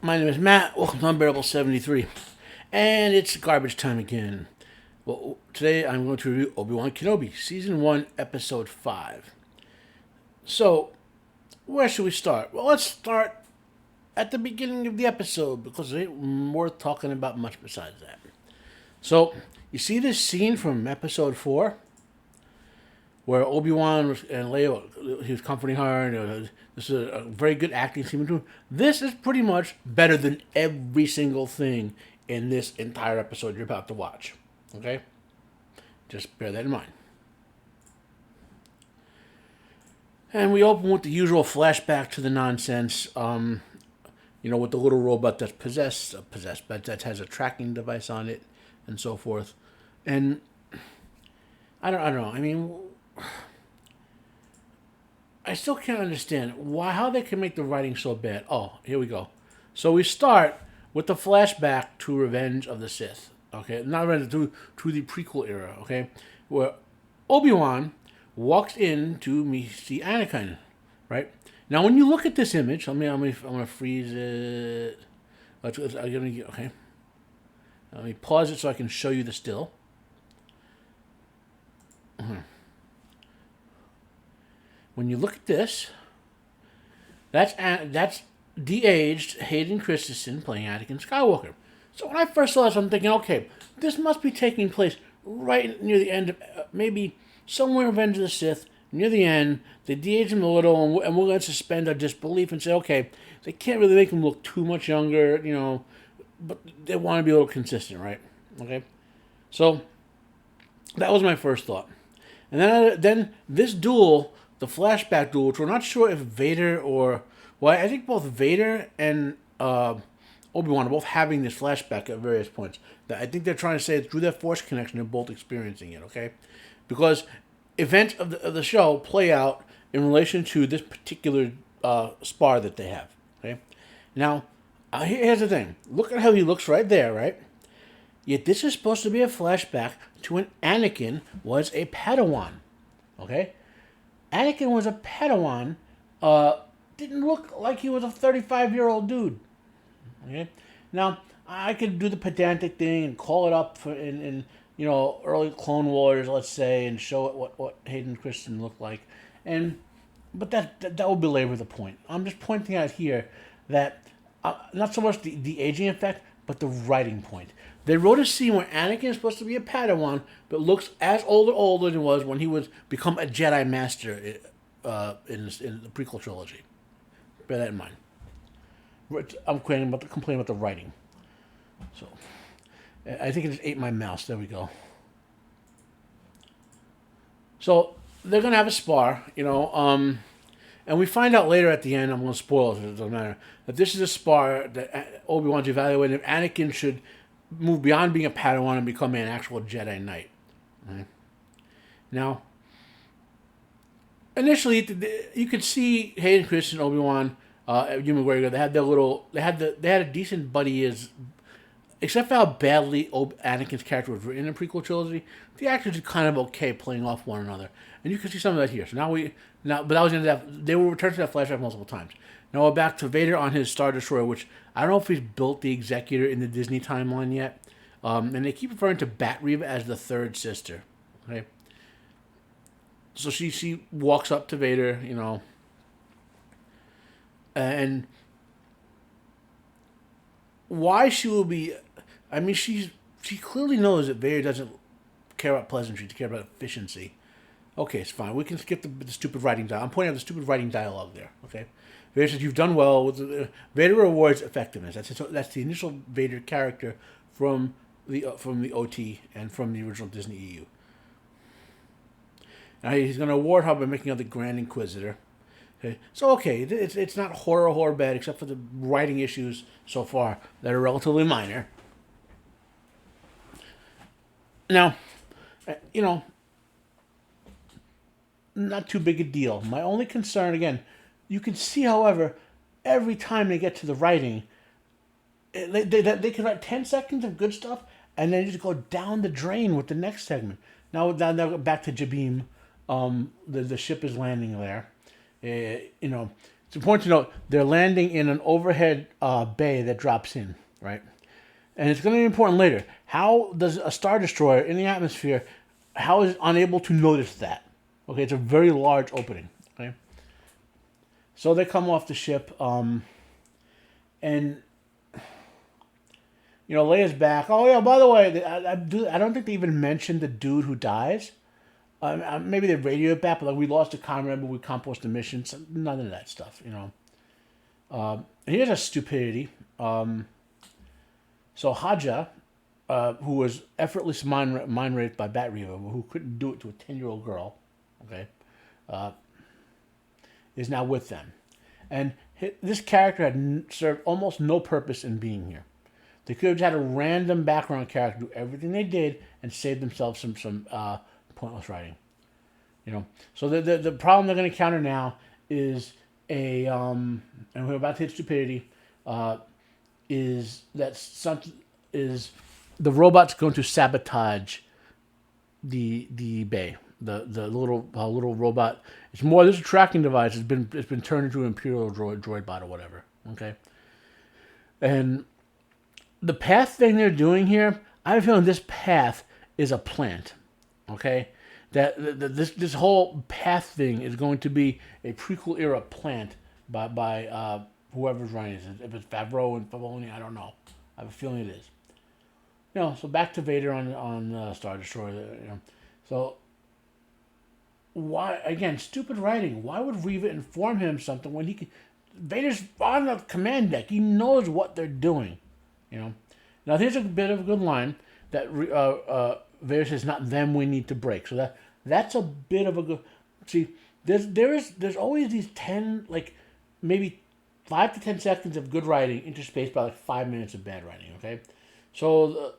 My name is Matt. Welcome to Unbearable 73. And it's garbage time again. Well, today I'm going to review Obi wan Kenobi, Season 1, Episode 5. So, where should we start? Well, let's start at the beginning of the episode because there ain't worth talking about much besides that. So, you see this scene from Episode 4? Where Obi-Wan and Leia, he was comforting her, and this is a very good acting scene between them. This is pretty much better than every single thing in this entire episode you're about to watch. Okay? Just bear that in mind. And we open with the usual flashback to the nonsense. With the little robot that's possessed, but that has a tracking device on it, and so forth. And I don't know. I mean, I still can't understand how they can make the writing so bad. Oh, here we go. So we start with the flashback to Revenge of the Sith. Okay, not Revenge to the prequel era. Okay, where Obi-Wan walks in to see Anakin. Right now, when you look at this image, I'm gonna freeze it. Okay. Let me pause it so I can show you the still. When you look at this, that's de-aged Hayden Christensen playing Anakin Skywalker. So when I first saw this, I'm thinking, okay, this must be taking place right near the end of maybe somewhere in Revenge of the Sith. Near the end, they de-age him a little, and we're going to suspend our disbelief and say, okay, they can't really make him look too much younger, but they want to be a little consistent, right? Okay, so that was my first thought, and then this duel. The flashback duel, which we're not sure if Vader I think both Vader and Obi-Wan are both having this flashback at various points. I think they're trying to say through their Force connection, they're both experiencing it, okay? Because events of the show play out in relation to this particular spar that they have, okay? Now, here's the thing. Look at how he looks right there, right? Yet this is supposed to be a flashback to when Anakin was a Padawan, okay? Anakin was a Padawan, didn't look like he was a 35-year-old dude. Okay? Now, I could do the pedantic thing and call it up in early Clone Wars, let's say, and show it what Hayden Christensen looked like. But that will belabor the point. I'm just pointing out here that not so much the aging effect, but the writing point. They wrote a scene where Anakin is supposed to be a Padawan, but looks as older than he was when he was become a Jedi Master in the prequel trilogy. Bear that in mind. I'm complaining about the writing. So, I think it just ate my mouse. There we go. So they're gonna have a spar, and we find out later at the end. I'm gonna spoil it. It doesn't matter. That this is a spar that Obi-Wan's evaluating if Anakin should move beyond being a Padawan and become an actual Jedi Knight. Right? Now, initially, you could see Hayden Christensen, Obi-Wan, Ewan McGregor. They had a decent buddy except for how badly Anakin's character was written in the prequel trilogy. The actors are kind of okay playing off one another, and you can see some of that here. So but that was they will return to that flashback multiple times. Now we're back to Vader on his Star Destroyer, which I don't know if he's built the Executor in the Disney timeline yet. And they keep referring to Bat-Reva as the third sister. Okay. So she walks up to Vader, and why she will be. I mean, she clearly knows that Vader doesn't care about pleasantry, to care about efficiency. Okay, it's fine. We can skip the stupid writing dialogue. I'm pointing out the stupid writing dialogue there. Okay. Vader says, "You've done well." Vader rewards effectiveness. That's the initial Vader character from the OT and from the original Disney EU. Now he's going to award her by making her the Grand Inquisitor. Okay, so it's not horror bad except for the writing issues so far that are relatively minor. Now, not too big a deal. My only concern, again, you can see, however, every time they get to the writing, they can write 10 seconds of good stuff and then just go down the drain with the next segment. Now back to Jabim. The ship is landing there. It's important to note they're landing in an overhead bay that drops in, right? And it's going to be important later. How does a Star Destroyer in the atmosphere, how is it unable to notice that? Okay, it's a very large opening, okay? So they come off the ship, and, Leia's back. Oh, yeah, by the way, I don't think they even mentioned the dude who dies. Maybe they radio it back, but we lost a comrade, but we compost the mission. So none of that stuff, And here's a stupidity. So Haja, who was effortlessly mind raped by Bat Reva, who couldn't do it to a 10-year-old girl, okay, is now with them. And this character had served almost no purpose in being here. They could have had a random background character do everything they did and save themselves some pointless writing. So the problem they're going to counter now is and we're about to hit stupidity, is that the robot's going to sabotage the bay. The little robot. It's more. This tracking device has been turned into an Imperial droid bot or whatever. Okay, and the path thing they're doing here, I have a feeling this path is a plant. Okay, that this whole path thing is going to be a prequel era plant by whoever's running it. If it's Favreau and Filoni, I don't know. I have a feeling it is. So back to Vader on Star Destroyer. So why, again, stupid writing? Why would Reva inform him something when he can? Vader's on the command deck. He knows what they're doing. Now here's a bit of a good line that Vader says, "Not them we need to break." So that's a bit of a good. See, there's always these 10, maybe 5 to 10 seconds of good writing interspaced by 5 minutes of bad writing. Okay, so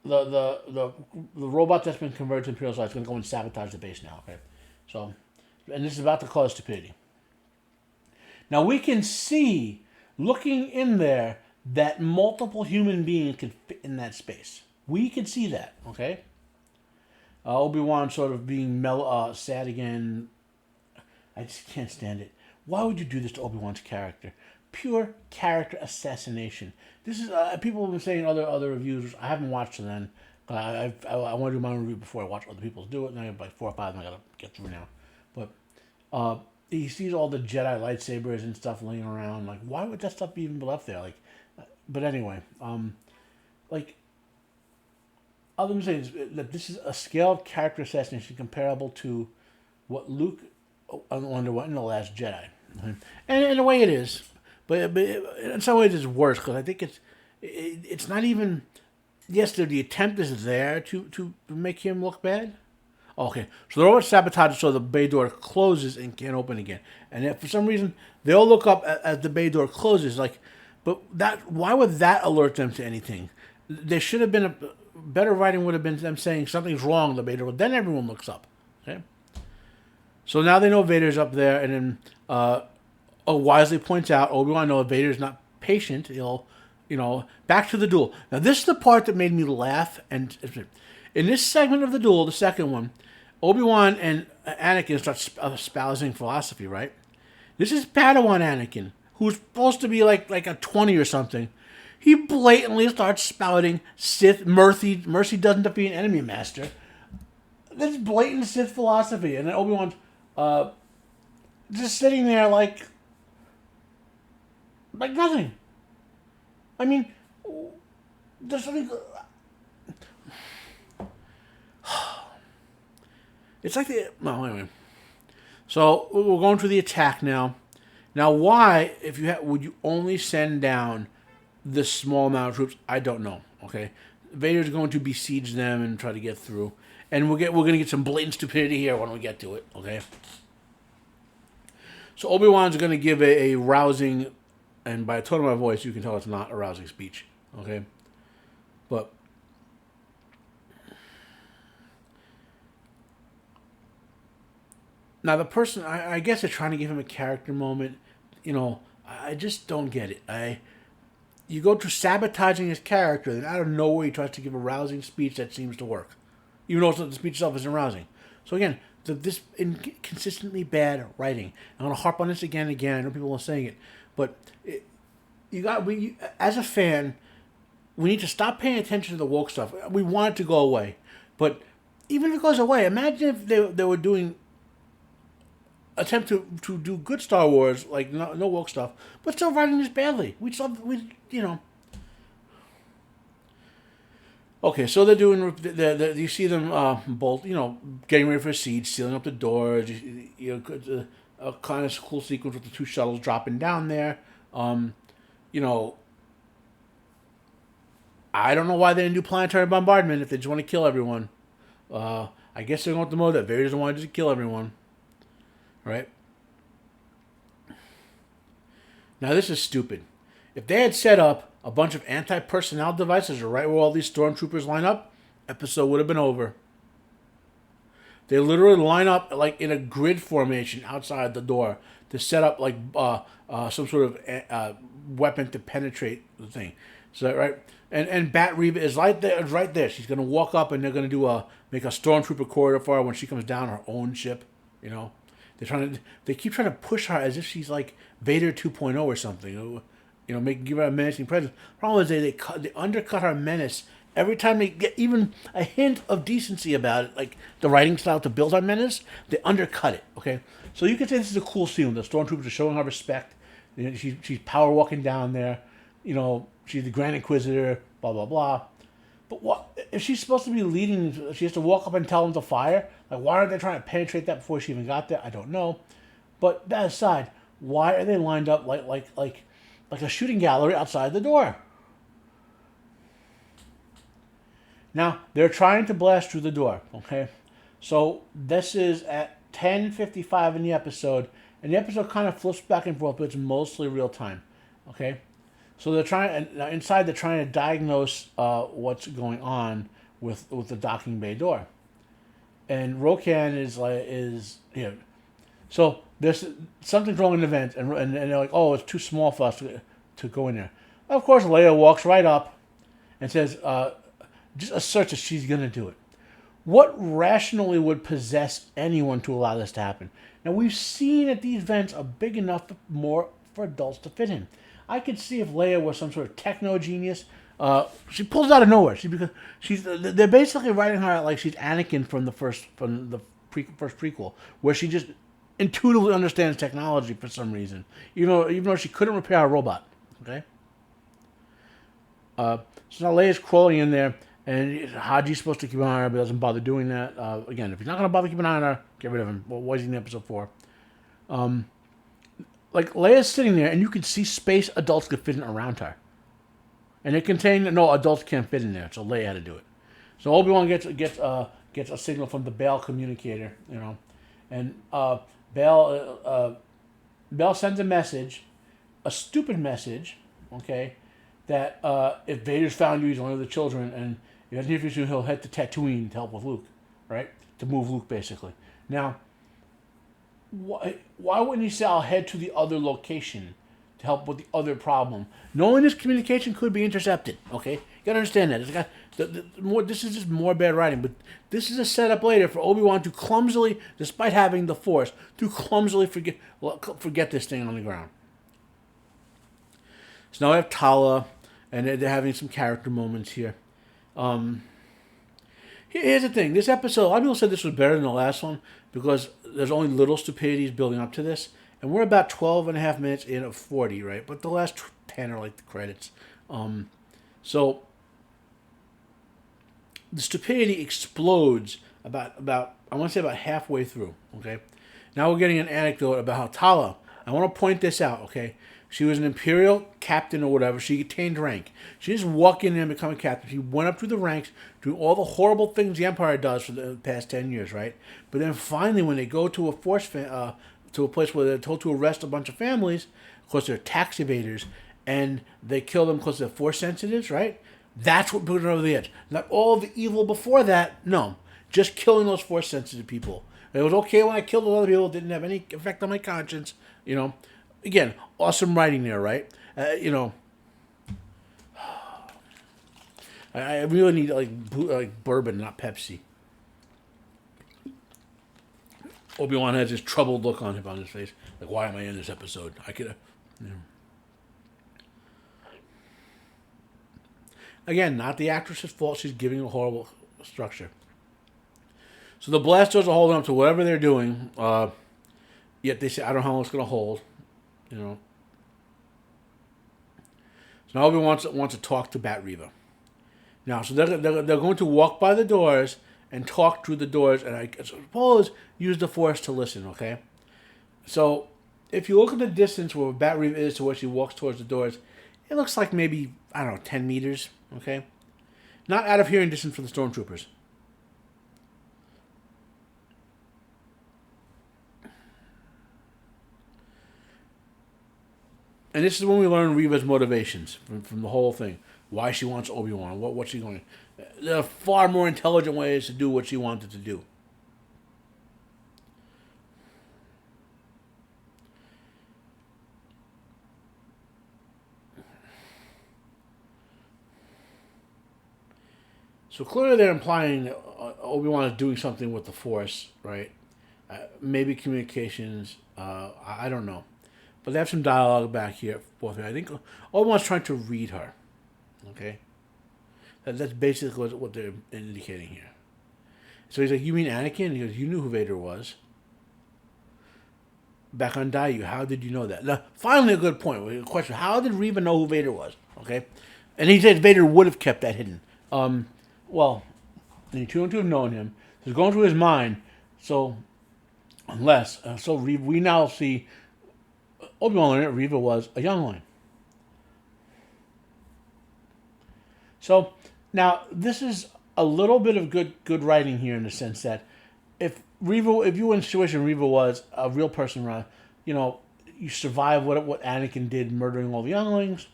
the robot that's been converted to Imperial Side is going to go and sabotage the base now. Okay, so, and this is about to cause stupidity. Now we can see, looking in there, that multiple human beings can fit in that space. We can see that. Okay. Obi Wan sort of being sad again. I just can't stand it. Why would you do this to Obi Wan's character? Pure character assassination. This is people have been saying other reviews. I haven't watched them. I want to do my own review before I watch other people's do it. And I have 4 or 5 I gotta get through now. But he sees all the Jedi lightsabers and stuff laying around. Why would that stuff even be left there? But anyway, other than saying that this is a scaled character assassination comparable to what Luke underwent in The Last Jedi, and in a way it is, but in some ways it's worse because I think it's not even. Yes, the attempt is there to make him look bad. Okay, so the robot sabotages so the bay door closes and can't open again, and if for some reason they'll look up as the bay door closes, but why would that alert them to anything? There should have been better writing would have been them saying something's wrong. The Vader. Then everyone looks up. Okay. So now they know Vader's up there, and then wisely points out Obi-Wan knows Vader's not patient. He'll, back to the duel. Now this is the part that made me laugh. And in this segment of the duel, the second one, Obi-Wan and Anakin start espousing philosophy. Right. This is Padawan Anakin, who's supposed to be like a 20 or something. He blatantly starts spouting Sith mercy doesn't defeat an enemy, master. This blatant Sith philosophy, and then Obi-Wan's just sitting there like nothing. I mean, there's something. It's like anyway. So we're going to the attack now. Now, why, would you only send down this small amount of troops? I don't know. Okay, Vader's going to besiege them and try to get through, and we're going to get some blatant stupidity here when we get to it. Okay, so Obi-Wan's going to give a rousing, and by the tone of my voice, you can tell it's not a rousing speech. Okay, but now the person, I guess they're trying to give him a character moment. I just don't get it. You go to sabotaging his character, then out of nowhere he tries to give a rousing speech that seems to work, even though the speech itself isn't rousing. So again, this inconsistently bad writing. I'm going to harp on this again and again. I know people are saying it, but as a fan, we need to stop paying attention to the woke stuff. We want it to go away, but even if it goes away, imagine if they were doing attempt to do good Star Wars, like no woke stuff, but still writing this badly. Okay, so they're doing. You see them both, getting ready for a siege, sealing up the doors. A kind of cool sequence with the two shuttles dropping down there. You know, I don't know why they didn't do planetary bombardment if they just want to kill everyone. I guess they're going with the mode that Vader doesn't want to just kill everyone. Right? Now, this is stupid. If they had set up a bunch of anti-personnel devices right where all these stormtroopers line up, episode would have been over. They literally line up like in a grid formation outside the door to set up like some sort of weapon to penetrate the thing. So right, and Bat Reba is right there. She's gonna walk up and they're gonna make a stormtrooper corridor for her when she comes down her own ship. They keep trying to push her as if she's like Vader 2.0 or something. Give her a menacing presence. Problem is they undercut her menace every time they get even a hint of decency about it, like the writing style to build our menace. They undercut it. Okay, so you can say this is a cool scene. The stormtroopers are showing her respect. She's power walking down there. She's the Grand Inquisitor. Blah blah blah. But what if she's supposed to be leading? She has to walk up and tell them to fire. Like, why aren't they trying to penetrate that before she even got there? I don't know. But that aside, why are they lined up like a shooting gallery outside the door? Now, they're trying to blast through the door, okay? So, this is at 10:55 in the episode, and the episode kind of flips back and forth, but it's mostly real time, okay? So, inside they're trying to diagnose what's going on with the docking bay door. And Rokan is here. So, there's something's wrong in the vent, and they're like, oh, it's too small for us to go in there. Of course, Leia walks right up and says, just asserts that she's going to do it. What rationally would possess anyone to allow this to happen? Now, we've seen that these vents are big enough for adults to fit in. I could see if Leia was some sort of techno genius. She pulls it out of nowhere. They're basically writing her out like she's Anakin from the first prequel, where she just intuitively understands technology for some reason, even though she couldn't repair a robot. Okay. So now Leia's crawling in there, and Haji's supposed to keep an eye on her, but doesn't bother doing that. Again, if he's not going to bother keeping an eye on her, get rid of him. What was he in episode 4? Like, Leia's sitting there, and you can see space adults could fit in around her. And it contained, no, adults can't fit in there, so Leia had to do it. So Obi Wan gets a signal from the Bail communicator, and Bail sends a message, a stupid message, okay, that if Vader's found you, he's one of the children, and if he doesn't hear from you, he'll head to Tatooine to help with Luke, right? To move Luke, basically. Now, why wouldn't he say, I'll head to the other location to help with the other problem? Knowing this communication could be intercepted, okay? You gotta understand that. This is just more bad writing, but this is a setup later for Obi-Wan to clumsily, despite having the Force, to clumsily forget this thing on the ground. So now we have Tala, and they're having some character moments here. Here's the thing. This episode, a lot of people said this was better than the last one because there's only little stupidities building up to this. And we're about 12 and a half minutes in of 40, right? But the last 10 are like the credits. So the stupidity explodes about I want to say about halfway through, okay? Now we're getting an anecdote about how Tala, I want to point this out, okay? She was an Imperial captain or whatever. She attained rank. She didn't walk in there and become a captain. She went up through the ranks, doing all the horrible things the Empire does for the past 10 years, right? But then finally, when they go to a to a place where they're told to arrest a bunch of families, of course they're tax evaders, and they kill them because they're Force sensitives, right? That's what put her over the edge. Not all the evil before that, no. Just killing those Force sensitive people. It was okay when I killed those other people. It didn't have any effect on my conscience, Again, awesome writing there, right? I really need like bourbon, not Pepsi. Obi-Wan has this troubled look on his face. Like, why am I in this episode? I could, Again, not the actress's fault. She's giving a horrible structure. So the blasters are holding up to whatever they're doing. Yet they say, I don't know how long it's going to hold. So now Obi-Wan wants to talk to Bat Reva. Now, so they're going to walk by the doors and talk through the doors, and I suppose use the Force to listen, okay? So, if you look at the distance where Bat Reva is to where she walks towards the doors, it looks like maybe, 10 meters, okay? Not out of hearing distance for the stormtroopers. And this is when we learn Reva's motivations from the whole thing. Why she wants Obi-Wan. What's she going? There are far more intelligent ways to do what she wanted to do. So clearly they're implying that Obi-Wan is doing something with the Force, right? Maybe communications. I don't know. But they have some dialogue back here. I think Obi-Wan's trying to read her. Okay? That's basically what they're indicating here. So he's like, you mean Anakin? He goes, you knew who Vader was. Back on Daiyu, how did you know that? Now, finally a good point. A question, how did Reva know who Vader was? Okay? And he says Vader would have kept that hidden. Well, he couldn't have known him. So it's going through his mind. So, we now see Obi-Wan learned that Reva was a youngling. So, now, this is a little bit of good writing here in the sense that if you were in a situation Reva was a real person, you survive what Anakin did, murdering all the younglings,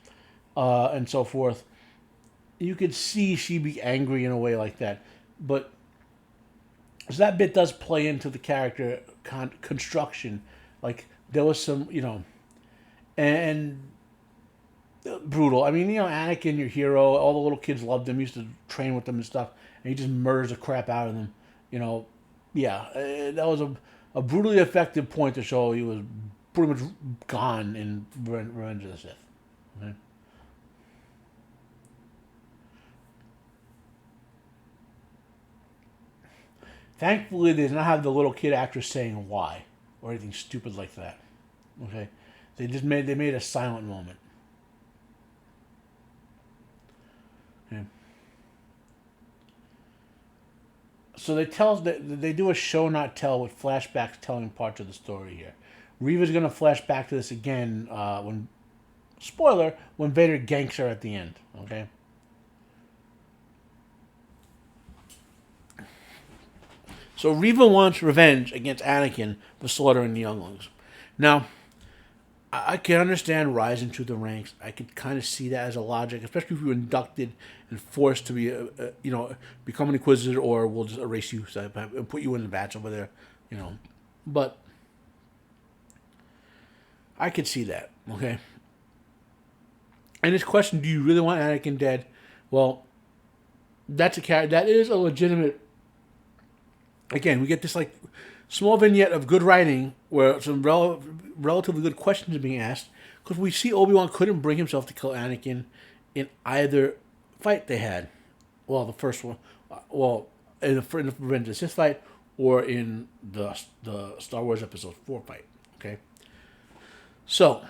and so forth, you could see she'd be angry in a way like that. But so that bit does play into the character construction. Like, there was some, and brutal. I mean, Anakin, your hero, all the little kids loved him, used to train with them and stuff, and he just murders the crap out of them. That was a brutally effective point to show he was pretty much gone in Revenge of the Sith. Okay? Thankfully, they did not have the little kid actress saying why or anything stupid like that. Okay, they made a silent moment. Okay. So they do a show not tell with flashbacks telling parts of the story here. Reva's gonna flash back to this again when Vader ganks her at the end. Okay. So Reva wants revenge against Anakin for slaughtering the younglings. Now, I can understand rising to the ranks. I could kind of see that as a logic, especially if you were inducted and forced to be, become an Inquisitor, or we'll just erase you and put you in the batch over there, But I could see that, okay? And this question, do you really want Anakin dead? Well, that is a legitimate. Again, we get this small vignette of good writing where some relatively good questions are being asked, because we see Obi-Wan couldn't bring himself to kill Anakin in either fight they had. Well, the first one, in the Revenge of the Sith fight, or in the Star Wars Episode 4 fight. Okay, so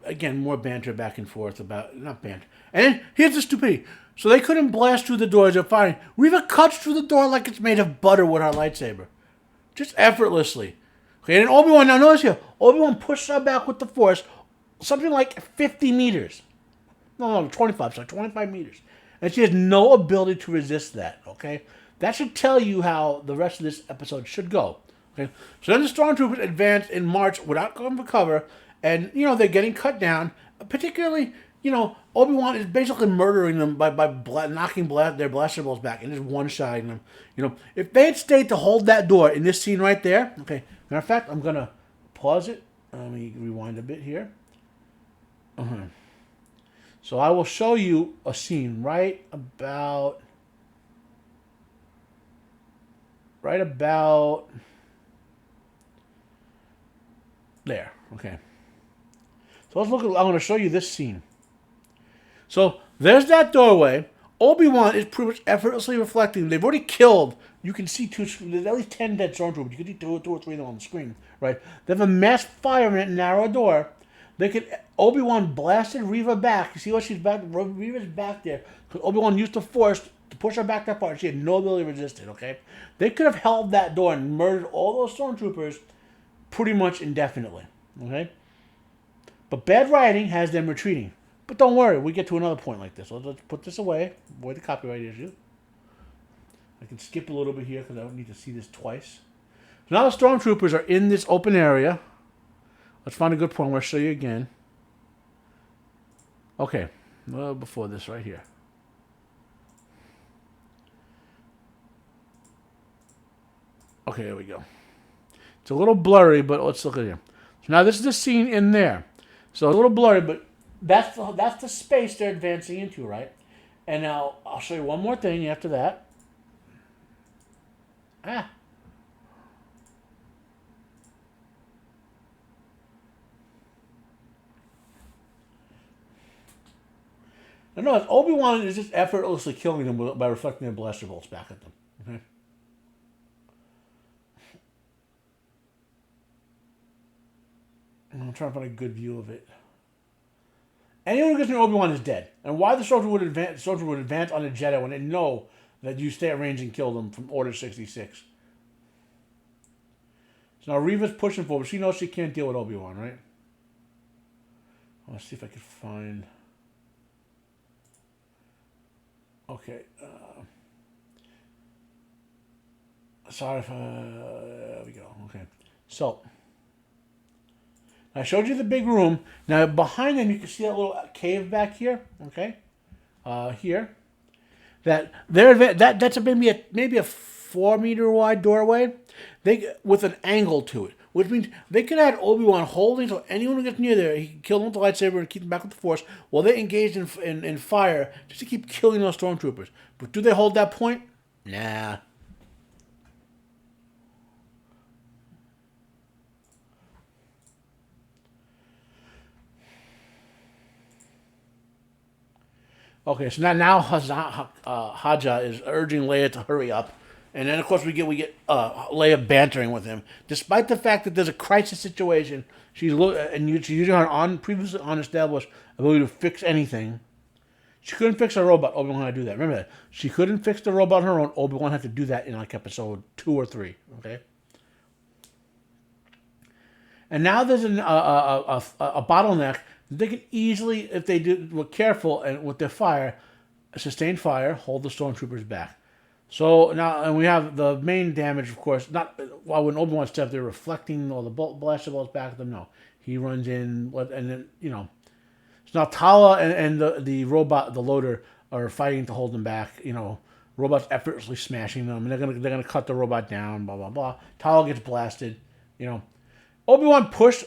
again, more banter back and forth about, not banter. And then, here's the stupidity. So they couldn't blast through the doors, they're fine. Reva cuts through the door like it's made of butter with her lightsaber. Just effortlessly. Okay, and Obi-Wan, now notice here, Obi-Wan pushed her back with the Force, something like 50 meters. No, 25 meters. And she has no ability to resist that, okay? That should tell you how the rest of this episode should go. Okay, so then the stormtroopers advance in March without going for cover, and, they're getting cut down. Particularly, Obi-Wan is basically murdering them by knocking their blaster bolts back and just one-shotting them. If they had stayed to hold that door in this scene right there, okay, matter of fact, I'm going to pause it. Let me rewind a bit here. So I will show you a scene right about there. Okay. So let's look at, I'm going to show you this scene. So there's that doorway. Obi-Wan is pretty much effortlessly reflecting. They've already killed. You can see there's at least 10 dead stormtroopers. You can see two or three of them on the screen, right? They have a mass fire in that narrow door. Obi-Wan blasted Reva back. You see what she's back? Reva's back there. Because Obi-Wan used the Force to push her back that far. And she had no ability to resist it, okay? They could have held that door and murdered all those stormtroopers pretty much indefinitely, okay? But bad writing has them retreating. But don't worry, we get to another point like this. So let's put this away, avoid the copyright issue. I can skip a little bit here because I don't need to see this twice. So now the stormtroopers are in this open area. Let's find a good point. I'm going to show you again. Okay, well, before this right here. Okay, there we go. It's a little blurry, but let's look at it here. So now this is the scene in there. So a little blurry, but that's the space they're advancing into, right? And now I'll show you one more thing after that. No, Obi-Wan is just effortlessly killing them by reflecting their blaster bolts back at them. Okay? I'm trying to find a good view of it. Anyone who gets near Obi-Wan is dead. And why the soldier would advance on a Jedi when they know that you stay at range and kill them from Order 66. So now Reva's pushing forward. She knows she can't deal with Obi-Wan, right? Let's see if I can find... Okay. Sorry if... there we go. Okay. So... I showed you the big room. Now behind them, you can see that little cave back here. Okay, here. That's maybe a 4-meter wide doorway. With an angle to it, which means they could have Obi-Wan holding, so anyone who gets near there, he can kill them with the lightsaber and keep them back with the Force, while they engaged in fire just to keep killing those stormtroopers. But do they hold that point? Nah. Okay, so now Haja is urging Leia to hurry up, and then of course we get Leia bantering with him, despite the fact that there's a crisis situation. She's using her previously unestablished ability to fix anything. She couldn't fix a robot. Obi-Wan had to do that. Remember that. She couldn't fix the robot on her own. Obi-Wan had to do that in like episode 2 or 3. Okay. And now there's a bottleneck. They can easily, if they were careful and with their fire, sustained fire, hold the stormtroopers back. So now, and we have the main damage, of course. Not while when Obi-Wan steps, they're reflecting all the blaster bolts back at them. No, he runs in, and then So now Tala and the robot, the loader, are fighting to hold them back. Robots effortlessly smashing them, and they're gonna cut the robot down. Blah blah blah. Tala gets blasted. Obi-Wan pushed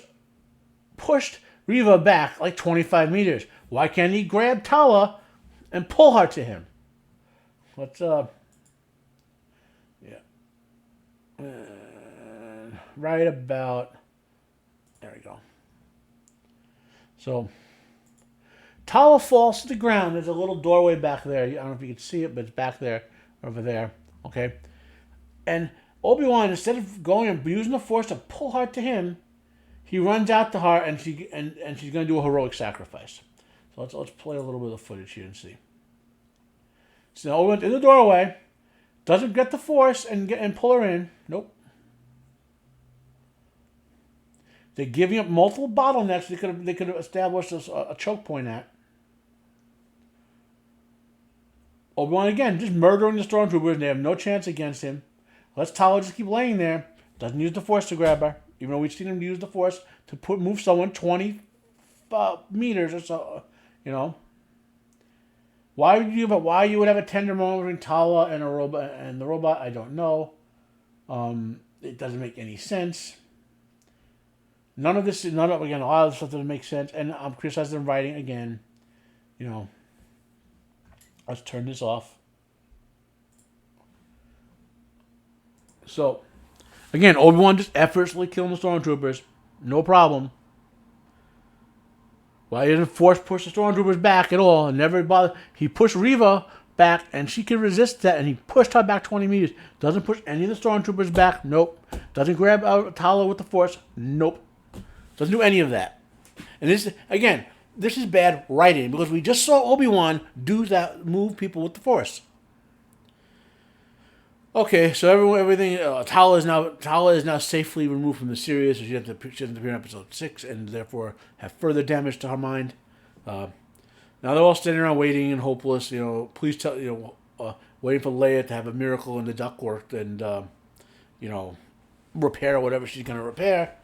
Reva back like 25 meters. Why can't he grab Tala and pull her to him? Let's right about there we go. So Tala falls to the ground. There's a little doorway back there. I don't know if you can see it, but it's back there, over there. Okay, and Obi-Wan, instead of going and using the Force to pull her to him, he runs out to her, and she's going to do a heroic sacrifice. So let's play a little bit of footage here and see. So Obi-Wan's in the doorway, doesn't get the Force and pull her in. Nope. They're giving up multiple bottlenecks they could have established a choke point at. Obi-Wan again, just murdering the stormtroopers, and they have no chance against him. Let's Tala just keep laying there. Doesn't use the Force to grab her, even though we've seen him use the Force to move someone 20 meters or so. Why you would have a tender moment between Tala and the robot? I don't know. It doesn't make any sense. A lot of this stuff doesn't make sense, and I'm criticizing the writing again. You know, let's turn this off. So, again, Obi-Wan just effortlessly killing the stormtroopers. No problem. Well, he didn't force push the stormtroopers back at all. Never bothered. He pushed Reva back, and she could resist that, and he pushed her back 20 meters. Doesn't push any of the stormtroopers back. Nope. Doesn't grab Tala with the Force. Nope. Doesn't do any of that. And this, again, this is bad writing, because we just saw Obi-Wan do that, move people with the Force. Okay, so everything. Tala is now safely removed from the series, so she doesn't appear in episode 6, and therefore have further damage to her mind. Now they're all standing around waiting and hopeless. Please tell waiting for Leia to have a miracle in the ductwork and repair whatever she's gonna repair.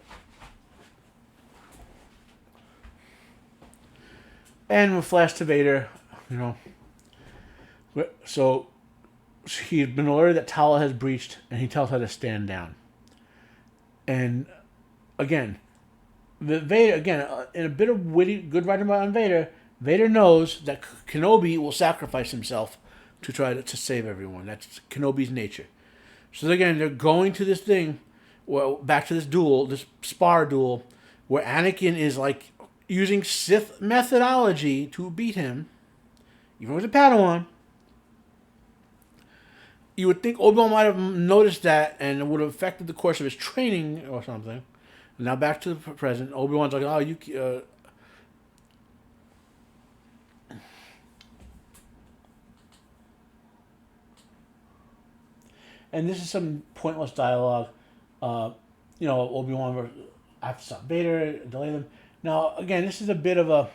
And we flash to Vader. So. He's been alerted that Tala has breached, and he tells her to stand down. And again, Vader, in a bit of witty, good writing on Vader, Vader knows that Kenobi will sacrifice himself to try to save everyone. That's Kenobi's nature. So again, they're going to this thing, well, back to this duel, this spar duel, where Anakin is like using Sith methodology to beat him, even with a Padawan. You would think Obi-Wan might have noticed that, and it would have affected the course of his training or something. Now back to the present. Obi-Wan's like, oh, you... And this is some pointless dialogue. Obi-Wan, I have to stop Vader, delay them. Now, again, this is a bit of a...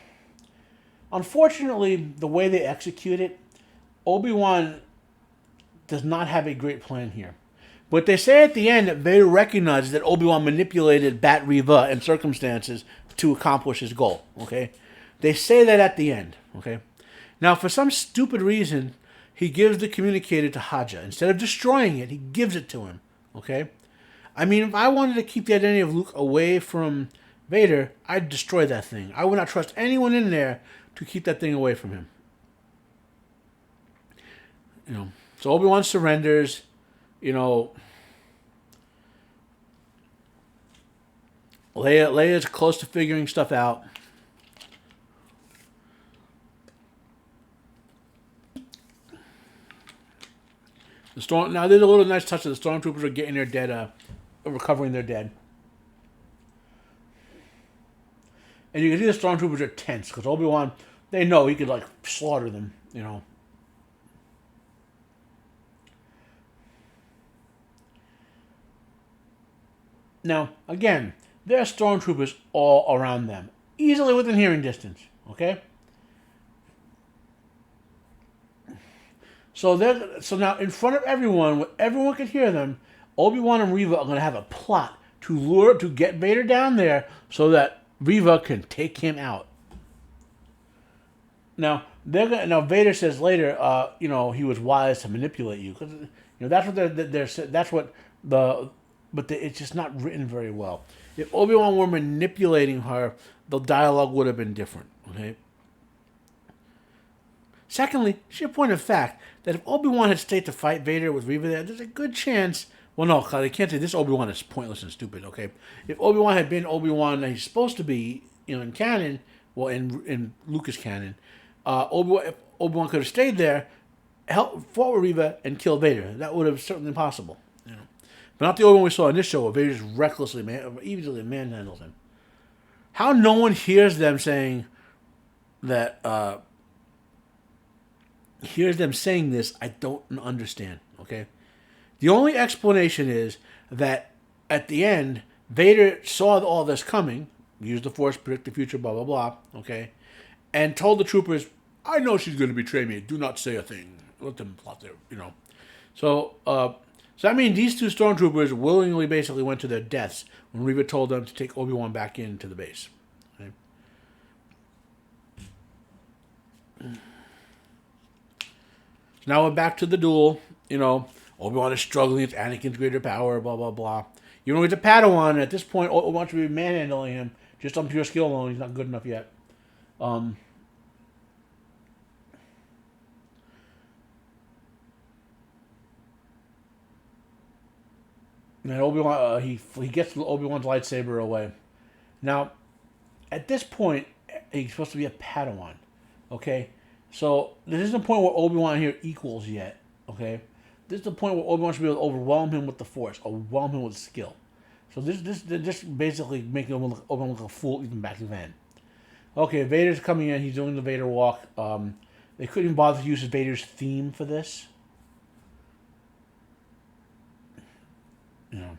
Unfortunately, the way they execute it, Obi-Wan does not have a great plan here. But they say at the end that Vader recognizes that Obi-Wan manipulated Bat Reva and circumstances to accomplish his goal. Okay? They say that at the end. Okay? Now, for some stupid reason, he gives the communicator to Haja. Instead of destroying it, he gives it to him. Okay? I mean, if I wanted to keep the identity of Luke away from Vader, I'd destroy that thing. I would not trust anyone in there to keep that thing away from him. So Obi-Wan surrenders, Leia's close to figuring stuff out. Now there's a little nice touch of the stormtroopers are getting their dead, recovering their dead. And you can see the stormtroopers are tense, because Obi-Wan, they know he could, slaughter them, Now, again, there are stormtroopers all around them, easily within hearing distance, okay? So now, in front of everyone, where everyone can hear them, Obi-Wan and Reva are going to have a plot to get Vader down there so that Reva can take him out. Now, Vader says later, he was wise to manipulate you, because that's what it's just not written very well. If Obi-Wan were manipulating her, the dialogue would have been different. Okay. Secondly, sheer point of fact that if Obi-Wan had stayed to fight Vader with Reva there's a good chance. Well, no, I can't say this Obi-Wan is pointless and stupid. Okay. If Obi-Wan had been Obi-Wan that he's supposed to be, in canon, well, in Lucas canon, Obi-Wan could have stayed there, fought with Reva, and killed Vader. That would have certainly been possible. But not the Obi-Wan we saw in this show, where Vader just recklessly, easily manhandles him. How no one hears them saying that, hears them saying this, I don't understand, okay? The only explanation is that at the end, Vader saw all this coming, used the Force, predict the future, blah, blah, blah, okay? And told the troopers, I know she's going to betray me. Do not say a thing. Let them plot there, So that means these two stormtroopers willingly basically went to their deaths when Reva told them to take Obi-Wan back into the base. Okay? So now we're back to the duel. Obi-Wan is struggling with Anakin's greater power, blah, blah, blah. Even with the Padawan, at this point, Obi-Wan should be manhandling him just on pure skill alone. He's not good enough yet. And Obi-Wan, he gets Obi-Wan's lightsaber away. Now, at this point, he's supposed to be a Padawan. Okay? So, this isn't the point where Obi-Wan here equals yet. Okay? This is the point where Obi-Wan should be able to overwhelm him with the Force, overwhelm him with skill. So this basically making Obi-Wan look a fool even back then. Okay, Vader's coming in. He's doing the Vader walk. They couldn't even bother to use Vader's theme for this. You know.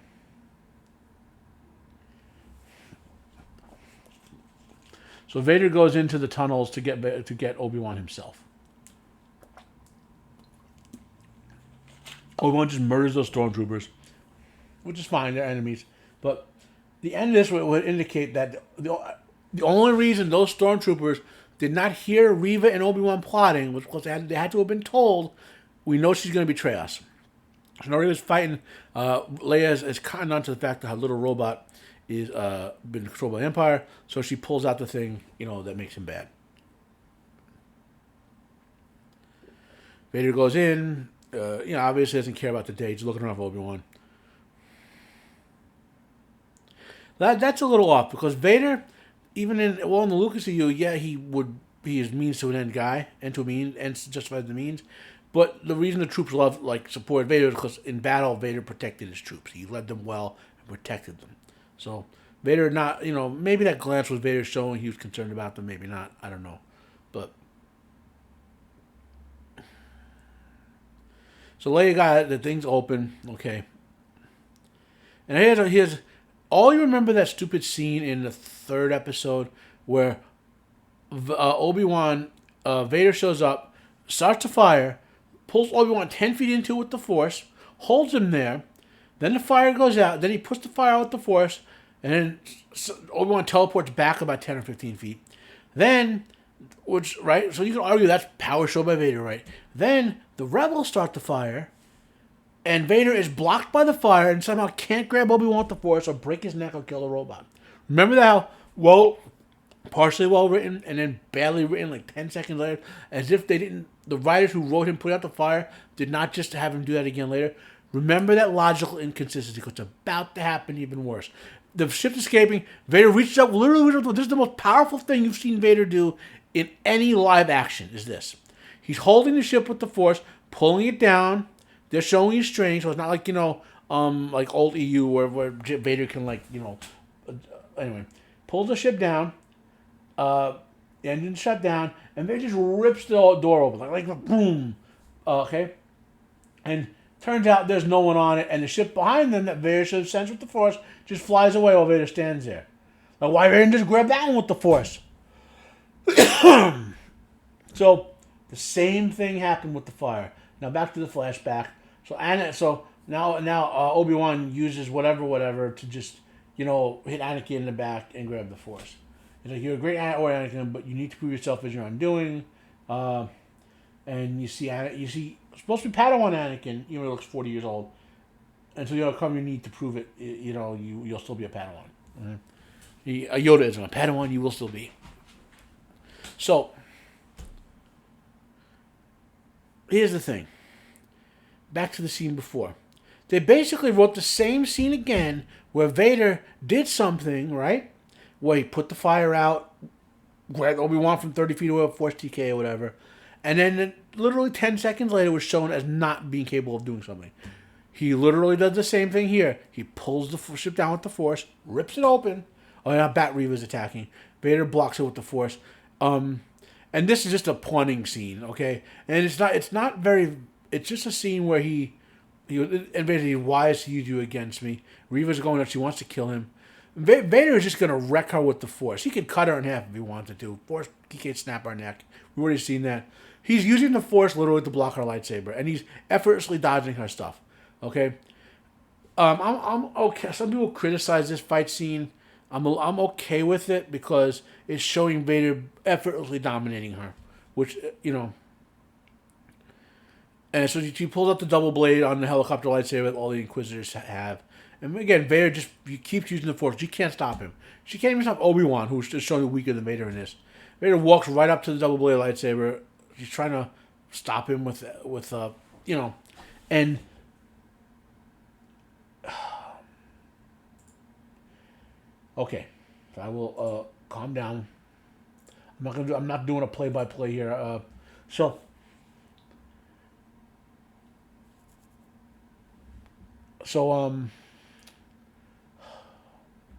So Vader goes into the tunnels to get Obi-Wan himself. Obi-Wan just murders those stormtroopers, which is fine. They're enemies. But the end of this would indicate that the only reason those stormtroopers did not hear Reva and Obi-Wan plotting was because they had to have been told, we know she's going to betray us. So now Reva's fighting. Leia is cotton on to the fact that her little robot is been controlled by the Empire, so she pulls out the thing, that makes him bad. Vader goes in. Obviously doesn't care about the date. He's looking around for Obi-Wan. That's a little off because Vader, even in the Lucas EU, he would be his means to an end guy, and to a mean, and justify the means. But the reason the troops supported Vader is because in battle, Vader protected his troops. He led them well and protected them. So Vader not, maybe that glance was Vader showing he was concerned about them, maybe not. I don't know. But so Leia got the thing's open, okay. And here's all you remember that stupid scene in the third episode where Obi-Wan, Vader shows up, starts to fire, pulls Obi-Wan 10 feet into it with the Force, holds him there, then the fire goes out, then he puts the fire out with the Force, and then Obi-Wan teleports back about 10 or 15 feet. Then, right, so you can argue that's power show by Vader, right? Then the rebels start the fire, and Vader is blocked by the fire and somehow can't grab Obi-Wan with the Force or break his neck or kill the robot. Remember that how, partially well written and then badly written like 10 seconds later, as if the writers who wrote him put out the fire did not just have him do that again later. Remember that logical inconsistency because it's about to happen even worse. The ship's escaping. Vader reaches up, literally reaches up. This is the most powerful thing you've seen Vader do in any live action, is this. He's holding the ship with the Force, pulling it down. They're showing you strength, so it's not like, like old EU where Vader can, anyway. Pulls the ship down, engine shut down, and Vader just rips the door open, like boom, okay? And turns out there's no one on it, and the ship behind them that Vader should have sent with the Force just flies away while Vader stands there. Like, why Vader just grab that one with the Force? So, the same thing happened with the fire. Now, back to the flashback. So now Obi-Wan uses whatever to just, hit Anakin in the back and grab the Force. He's like, you're a great Anakin, but you need to prove yourself as your undoing. And you see supposed to be Padawan Anakin, even though he looks 40 years old. Until you come your need to prove it, you'll still be a Padawan. Mm-hmm. Yoda isn't a Padawan, you will still be. So, here's the thing. Back to the scene before. They basically wrote the same scene again where Vader did something, right? Where he put the fire out, grabbed Obi-Wan from 30 feet away with Force TK or whatever, and then literally 10 seconds later was shown as not being capable of doing something. He literally does the same thing here. He pulls the ship down with the Force, rips it open. Oh, yeah, Bat Reva's attacking. Vader blocks it with the Force. And this is just a punning scene, okay? And it's not very... It's just a scene where he and basically, why is he you against me? Reva's going up. She wants to kill him. Vader is just going to wreck her with the Force. He could cut her in half if he wanted to. Force, he can't snap her neck. We've already seen that. He's using the Force literally to block her lightsaber, and he's effortlessly dodging her stuff. Okay, I'm okay. Some people criticize this fight scene. I'm okay with it because it's showing Vader effortlessly dominating her, which And so she pulls out the double blade on the helicopter lightsaber that all the Inquisitors have. And again, Vader keeps using the Force. She can't stop him. She can't even stop Obi-Wan, who's just showing weaker than Vader in this. Vader walks right up to the double blade lightsaber. She's trying to stop him with and Okay, so I will calm down. I'm not doing a play-by-play here. So so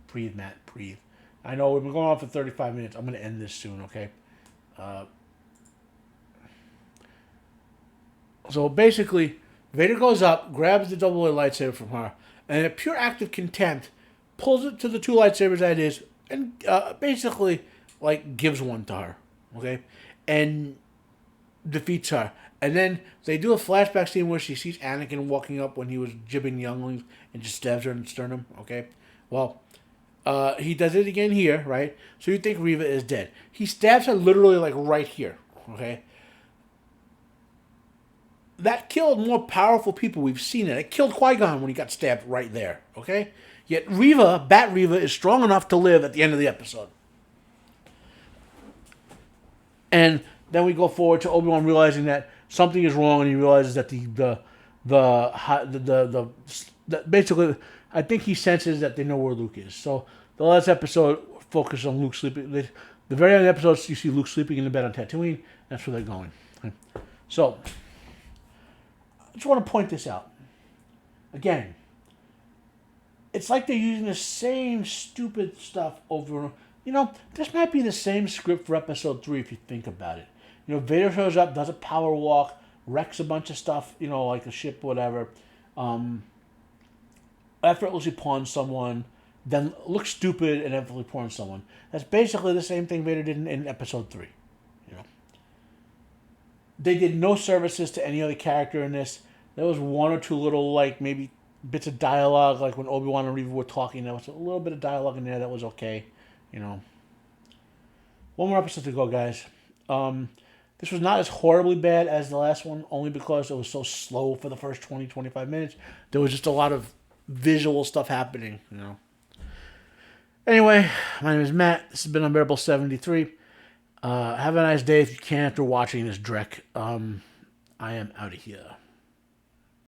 breathe, Matt, breathe. I know we've been going on for 35 minutes. I'm gonna end this soon. Okay. Uh, so basically, Vader goes up, grabs the double lightsaber from her, and in a pure act of contempt, pulls it to the two lightsabers that it is, and basically like gives one to her. Okay, and defeats her. And then they do a flashback scene where she sees Anakin walking up when he was jibbing younglings and just stabs her in the sternum. Okay, well, he does it again here, right? So you think Reva is dead. He stabs her literally like right here. Okay, that killed more powerful people. We've seen it. It killed Qui-Gon when he got stabbed right there. Okay, yet Reva, Bat Reva, is strong enough to live at the end of the episode. And then we go forward to Obi-Wan realizing that something is wrong, and he realizes that the basically, I think he senses that they know where Luke is. So the last episode focused on Luke sleeping. The very end of the episode, you see Luke sleeping in the bed on Tatooine. That's where they're going. So I just want to point this out again. It's like they're using the same stupid stuff over and over. You know, this might be the same script for episode 3 if you think about it. You know, Vader shows up, does a power walk, wrecks a bunch of stuff, you know, like a ship, whatever. Effortlessly pawns someone, then looks stupid and effortlessly pawns someone. That's basically the same thing Vader did in episode 3. You know, they did no services to any other character in this. There was one or two little, like, maybe bits of dialogue, like when Obi-Wan and Reva were talking. There was a little bit of dialogue in there that was okay. You know, one more episode to go, guys. This was not as horribly bad as the last one, only because it was so slow for the first 20, 25 minutes. There was just a lot of visual stuff happening, you know. Anyway, my name is Matt. This has been Unbearable 73. Have a nice day if you can after watching this Drek. I am out of here.